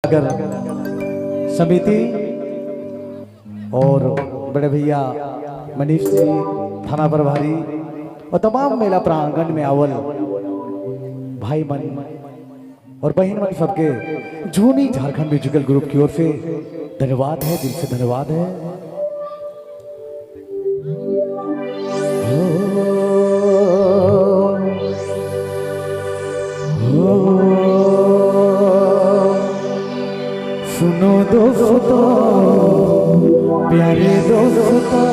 नगर समिति और बड़े भैया मनीष जी थाना प्रभारी और तमाम मेला प्रांगण में आवल भाई मन और बहन मन सबके जूनी झारखंड म्यूजिकल ग्रुप की ओर से धन्यवाद है, दिल से धन्यवाद है। सुनो दोस्तों, प्यारे दोस्तों,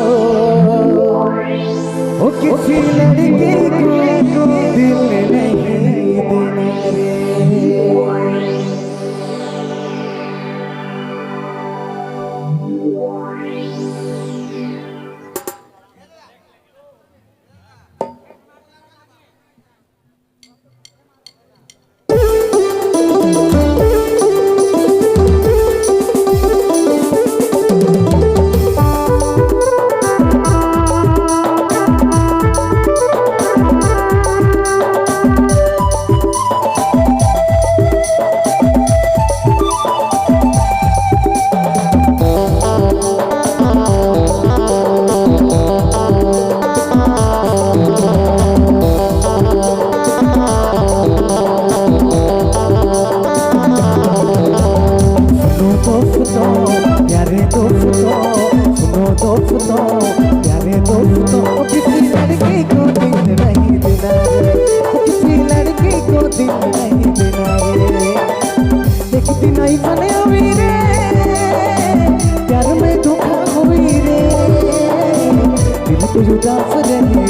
ओ किसी लड़के को दिल नहीं देना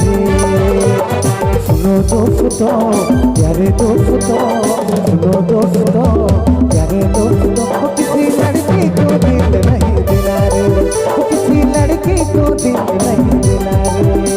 रे। सुनो दोस्तों, प्यारे दोस्तों, सुनो दोस्तों, प्यारे दोस्तों, वो किसी लड़की को दिल नहीं देना रे, वो किसी लड़की को दिल नहीं देना रे।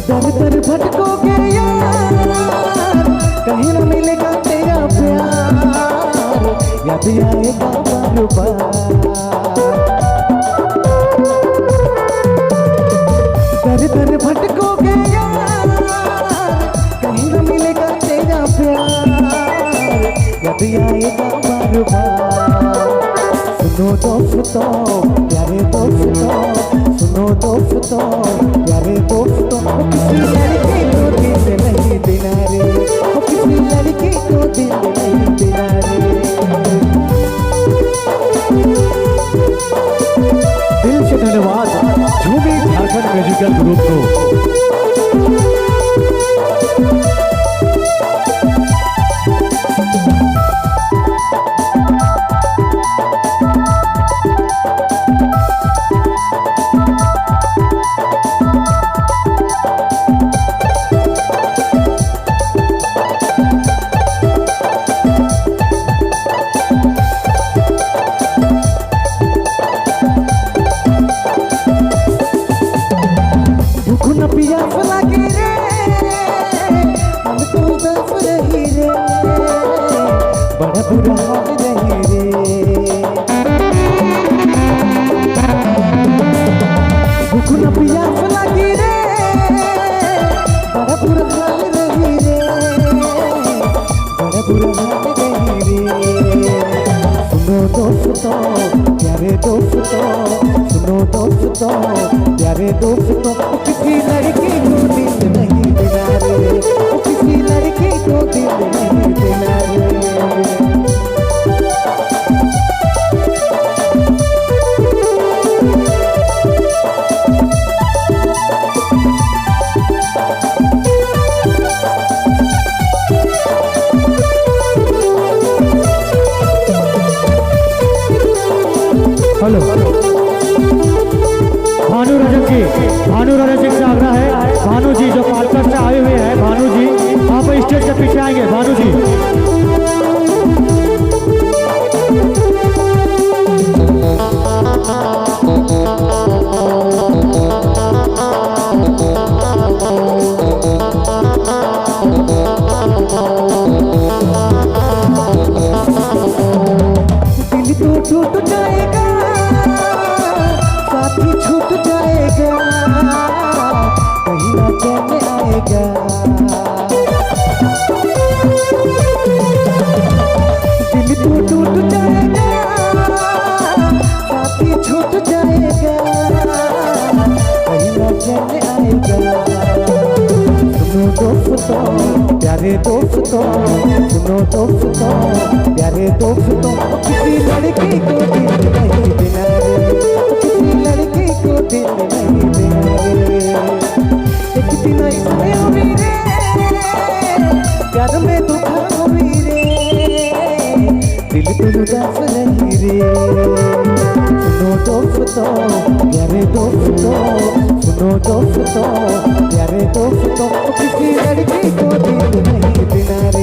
दर दर भटकोगे यार, कहीं न मिलेगा तेरा प्यार, याद आएगा बार बार। सुनो दोस्तों, प्यारे दोस्तों, सुनो दोस्तों, प्यारे दोस्तों, वो किसी लड़की को दिल नहीं देना रे, वो किसी लड़की को दिल नहीं देना रे। दिल से धन्यवाद झूमी झारखंड म्यूजिकल ग्रुप को। पियास लगी रे, हम तो दस रही रे, बड़ा बुरा हाल रही रे। भूख न पियास लगी रे, बड़ा बुरा हाल रही रे, बड़ा बुरा हाल रही रे। सुनो दोस्तों, प्यारे दोस्तों, सुनो दोस्तों, प्यारे दोस्तों, किसी लड़की को दिल नहीं देना रे, वो किसी लड़की को दिल नहीं देना रे। हेलो भानु राजा देखिए भानु रणजीत सिंह से आग्रह है, भानु जी जो पालकर से आए हुए हैं, भानु जी आप स्टेज के पीछे आएंगे, भानु जी। दिल तो टूट जाएगा, साथी छूट जाएगा, कहीं ना चैन आएगा। दिल तो टूट जाएगा, साथी छूट जाएगा, कहीं ना चैन आएगा। सुनो दोस्तों प्यारे दोस्तों, सुनो दोस्तों प्यारे दोस्तों, किसी लड़की को दिल नहीं देना रे, किसी लड़की को दिल नहीं देना रे। एक दिन ऐसे हुई रे, प्यार में धोखा हुई रे, दिल तो उदास रही रे। सुनो दोस्तों प्यारे दोस्तों, सुनो दोस्तों प्यारे दोस्तों, किसी लड़की को दिल नहीं देना रे।